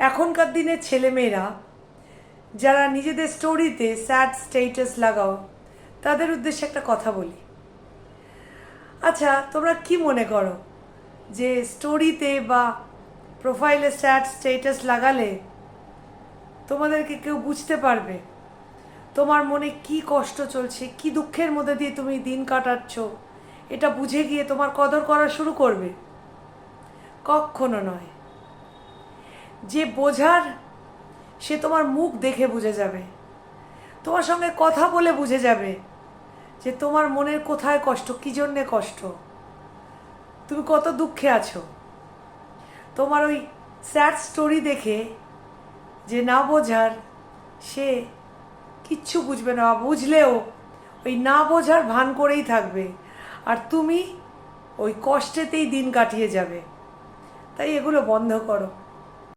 এখনকার দিনের ছেলেমেয়েরা যারা নিজেদের স্টোরিতে স্যাড স্ট্যাটাস লাগাও, তাদের উদ্দেশ্যে একটা কথা বলি। আচ্ছা, তোমরা কি মনে করো যে স্টোরিতে বা প্রোফাইলে স্যাড স্ট্যাটাস লাগালে তোমাদেরকে কেউ বুঝতে পারবে তোমার মনে কি কষ্ট চলছে, কি দুঃখের মধ্যে দিয়ে তুমি দিন কাটাচ্ছ? এটা বুঝে গিয়ে তোমার কদর করা শুরু করবে? কখনো নয়। যে বোঝার, সে তোমার মুখ দেখে বুঝে যাবে, তোমার সঙ্গে কথা বলে বুঝে যাবে যে তোমার মনের কোথায় কষ্ট, কী জন্যে কষ্ট, তুমি কত দুঃখে আছো। তোমার ওই স্যাড স্টোরি দেখে যে না বোঝার, সে কিচ্ছু বুঝবে না, বুঝলেও ওই না বোঝার ভান করেই থাকবে, আর তুমি ওই কষ্টেতেই দিন কাটিয়ে যাবে। তাই এগুলো বন্ধ করো।